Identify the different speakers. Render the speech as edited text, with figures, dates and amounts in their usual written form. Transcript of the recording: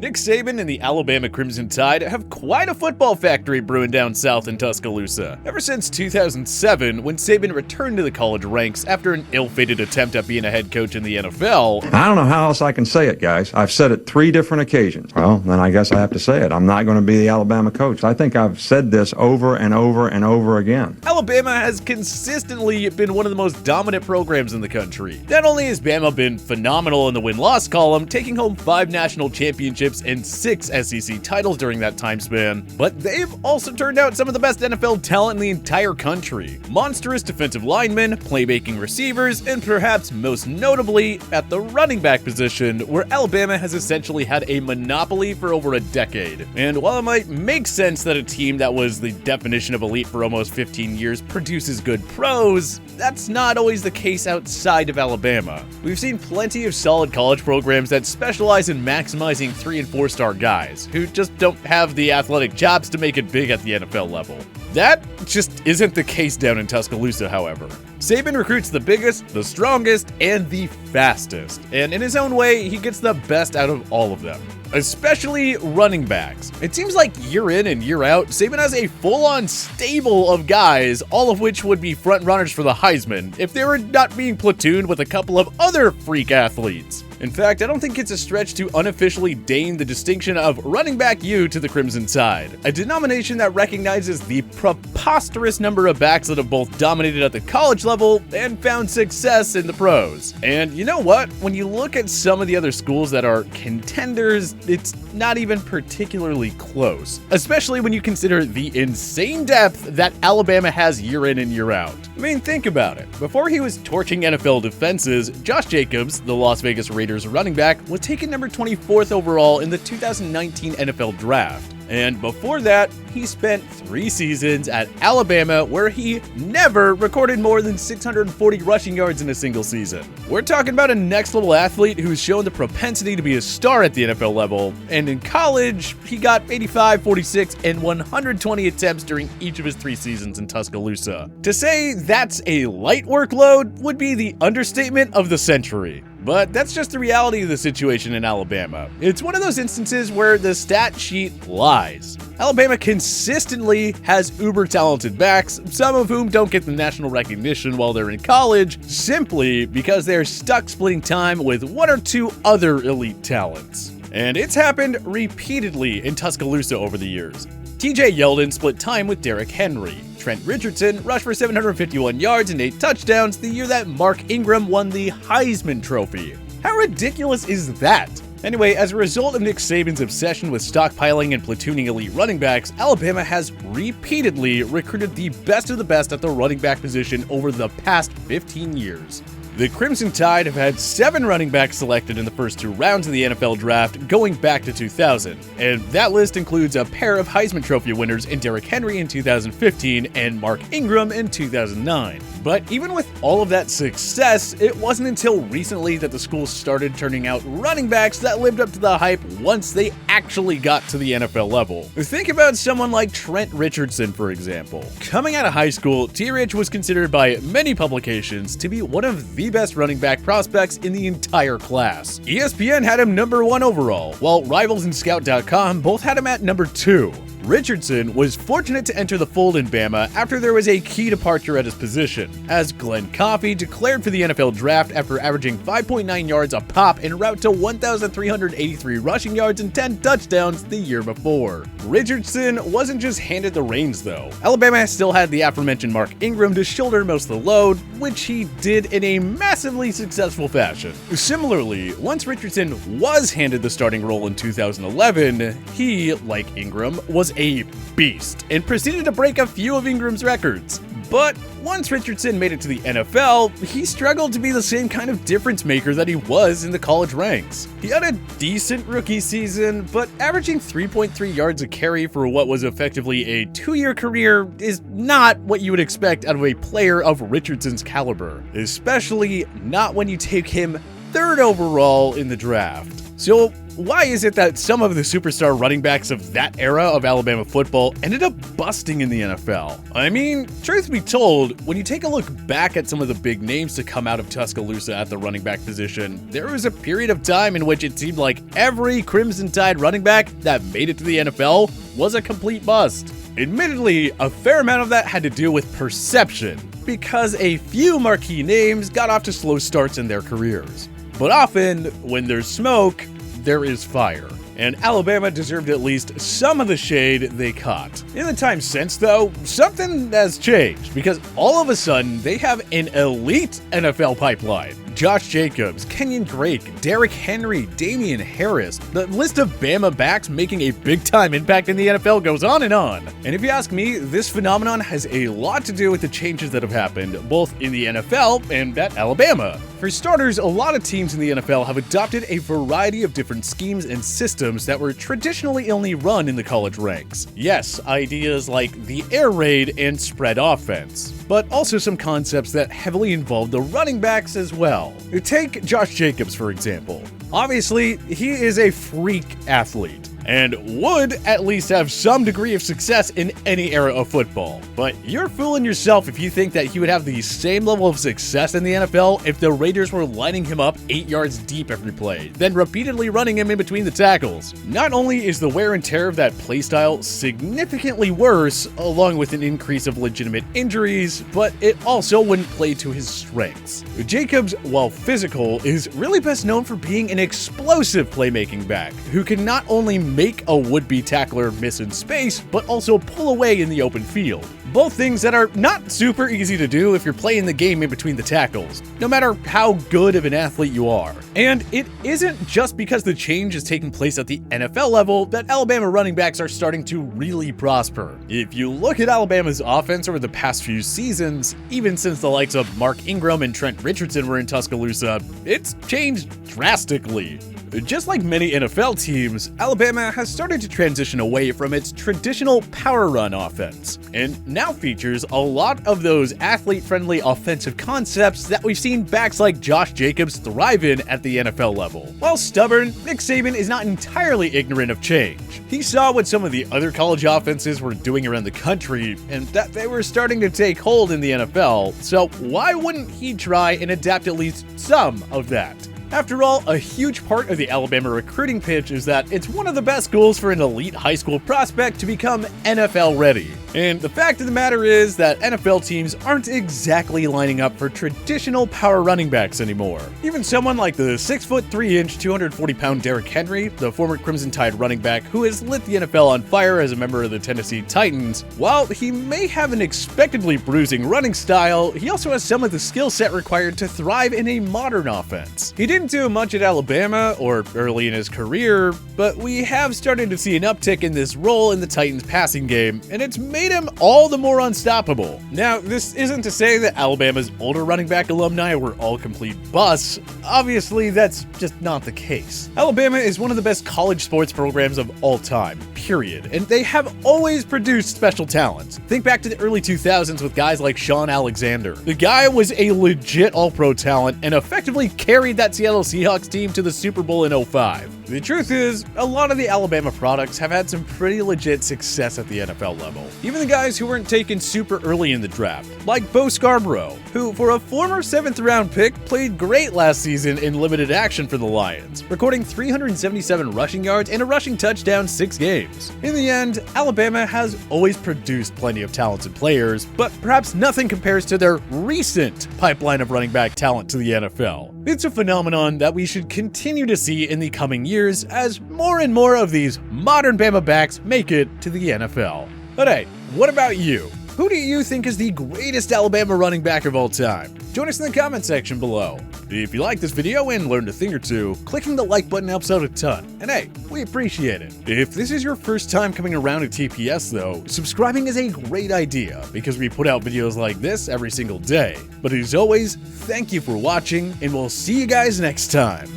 Speaker 1: Nick Saban and the Alabama Crimson Tide have quite a football factory brewing down south in Tuscaloosa. Ever since 2007, when Saban returned to the college ranks after an ill-fated attempt at being a head coach in the NFL.
Speaker 2: I don't know how else I can say it, guys. I've said it 3 different occasions. Well, then I guess I have to say it. I'm not going to be the Alabama coach. I think I've said this over and over and over again.
Speaker 1: Alabama has consistently been one of the most dominant programs in the country. Not only has Bama been phenomenal in the win-loss column, taking home 5 national championships and 6 SEC titles during that time span, but they've also turned out some of the best NFL talent in the entire country. Monstrous defensive linemen, playmaking receivers, and perhaps most notably at the running back position, where Alabama has essentially had a monopoly for over a decade. And while it might make sense that a team that was the definition of elite for almost 15 years produces good pros, that's not always the case outside of Alabama. We've seen plenty of solid college programs that specialize in maximizing 3- and 4-star guys, who just don't have the athletic chops to make it big at the NFL level. That just isn't the case down in Tuscaloosa, however. Saban recruits the biggest, the strongest, and the fastest, and in his own way, he gets the best out of all of them. Especially running backs. It seems like year in and year out, Saban has a full-on stable of guys, all of which would be front runners for the Heisman if they were not being platooned with a couple of other freak athletes. In fact, I don't think it's a stretch to unofficially deign the distinction of running back U to the Crimson Tide, a denomination that recognizes the preposterous number of backs that have both dominated at the college level and found success in the pros. And you know what? When you look at some of the other schools that are contenders, it's not even particularly close, especially when you consider the insane depth that Alabama has year in and year out. I mean, think about it. Before he was torching NFL defenses, Josh Jacobs, the Las Vegas Raiders running back, was taken number 24th overall in the 2019 NFL Draft. And before that, he spent 3 seasons at Alabama where he never recorded more than 640 rushing yards in a single season. We're talking about a next-level athlete who's shown the propensity to be a star at the NFL level, and in college, he got 85, 46, and 120 attempts during each of his 3 seasons in Tuscaloosa. To say that's a light workload would be the understatement of the century. But that's just the reality of the situation in Alabama. It's one of those instances where the stat sheet lies. Alabama consistently has uber-talented backs, some of whom don't get the national recognition while they're in college, simply because they're stuck splitting time with 1 or 2 other elite talents. And it's happened repeatedly in Tuscaloosa over the years. TJ Yeldon split time with Derrick Henry. Trent Richardson rushed for 751 yards and 8 touchdowns the year that Mark Ingram won the Heisman Trophy. How ridiculous is that? Anyway, as a result of Nick Saban's obsession with stockpiling and platooning elite running backs, Alabama has repeatedly recruited the best of the best at the running back position over the past 15 years. The Crimson Tide have had 7 running backs selected in the first 2 rounds of the NFL Draft going back to 2000, and that list includes a pair of Heisman Trophy winners in Derrick Henry in 2015 and Mark Ingram in 2009. But even with all of that success, it wasn't until recently that the school started turning out running backs that lived up to the hype once they actually got to the NFL level. Think about someone like Trent Richardson, for example. Coming out of high school, T-Rich was considered by many publications to be one of the best running back prospects in the entire class. ESPN had him number 1 overall, while Rivals and Scout.com both had him at number 2. Richardson was fortunate to enter the fold in Bama after there was a key departure at his position, as Glenn Coffey declared for the NFL Draft after averaging 5.9 yards a pop en route to 1,383 rushing yards and 10 touchdowns the year before. Richardson wasn't just handed the reins though. Alabama still had the aforementioned Mark Ingram to shoulder most of the load, which he did in a massively successful fashion. Similarly, once Richardson was handed the starting role in 2011, he, like Ingram, was a beast and proceeded to break a few of Ingram's records. But once Richardson made it to the NFL, he struggled to be the same kind of difference maker that he was in the college ranks. He had a decent rookie season, but averaging 3.3 yards a carry for what was effectively a 2-year career is not what you would expect out of a player of Richardson's caliber, especially not when you take him 3rd overall in the draft. So why is it that some of the superstar running backs of that era of Alabama football ended up busting in the NFL? I mean, truth be told, when you take a look back at some of the big names to come out of Tuscaloosa at the running back position, there was a period of time in which it seemed like every Crimson Tide running back that made it to the NFL was a complete bust. Admittedly, a fair amount of that had to do with perception, because a few marquee names got off to slow starts in their careers. But often, when there's smoke, there is fire. And Alabama deserved at least some of the shade they caught. In the time since, though, something has changed, because all of a sudden, they have an elite NFL pipeline. Josh Jacobs, Kenyon Drake, Derrick Henry, Damian Harris. The list of Bama backs making a big-time impact in the NFL goes on. And if you ask me, this phenomenon has a lot to do with the changes that have happened, both in the NFL and at Alabama. For starters, a lot of teams in the NFL have adopted a variety of different schemes and systems that were traditionally only run in the college ranks. Yes, ideas like the air raid and spread offense, but also some concepts that heavily involve the running backs as well. Take Josh Jacobs, for example. Obviously, he is a freak athlete and would at least have some degree of success in any era of football. But you're fooling yourself if you think that he would have the same level of success in the NFL if the Raiders were lining him up 8 yards deep every play, then repeatedly running him in between the tackles. Not only is the wear and tear of that playstyle significantly worse, along with an increase of legitimate injuries, but it also wouldn't play to his strengths. Jacobs, while physical, is really best known for being an explosive playmaking back who can not only make a would-be tackler miss in space, but also pull away in the open field. Both things that are not super easy to do if you're playing the game in between the tackles, no matter how good of an athlete you are. And it isn't just because the change is taking place at the NFL level that Alabama running backs are starting to really prosper. If you look at Alabama's offense over the past few seasons, even since the likes of Mark Ingram and Trent Richardson were in Tuscaloosa, it's changed drastically. Just like many NFL teams, Alabama has started to transition away from its traditional power run offense, and now features a lot of those athlete-friendly offensive concepts that we've seen backs like Josh Jacobs thrive in at the NFL level. While stubborn, Nick Saban is not entirely ignorant of change. He saw what some of the other college offenses were doing around the country, and that they were starting to take hold in the NFL, so why wouldn't he try and adapt at least some of that? After all, a huge part of the Alabama recruiting pitch is that it's one of the best goals for an elite high school prospect to become NFL ready. And the fact of the matter is that NFL teams aren't exactly lining up for traditional power running backs anymore. Even someone like the 6'3", 240-pound Derrick Henry, the former Crimson Tide running back who has lit the NFL on fire as a member of the Tennessee Titans, while he may have an expectedly bruising running style, he also has some of the skill set required to thrive in a modern offense. He didn't do much at Alabama or early in his career, but we have started to see an uptick in this role in the Titans passing game, and it's made him all the more unstoppable. Now, this isn't to say that Alabama's older running back alumni were all complete busts. Obviously, that's just not the case. Alabama is one of the best college sports programs of all time, period, and they have always produced special talents. Think back to the early 2000s with guys like Sean Alexander. The guy was a legit all-pro talent and effectively carried that Seattle Seahawks team to the Super Bowl in 2005. The truth is, a lot of the Alabama products have had some pretty legit success at the NFL level. Even the guys who weren't taken super early in the draft, like Bo Scarbrough, who for a former 7th round pick played great last season in limited action for the Lions, recording 377 rushing yards and a rushing touchdown 6 games. In the end, Alabama has always produced plenty of talented players, but perhaps nothing compares to their recent pipeline of running back talent to the NFL. It's a phenomenon that we should continue to see in the coming years as more and more of these modern Bama backs make it to the NFL. But hey, what about you? Who do you think is the greatest Alabama running back of all time? Join us in the comment section below. If you like this video and learned a thing or two, clicking the like button helps out a ton. And hey, we appreciate it. If this is your first time coming around to TPS though, subscribing is a great idea because we put out videos like this every single day. But as always, thank you for watching and we'll see you guys next time.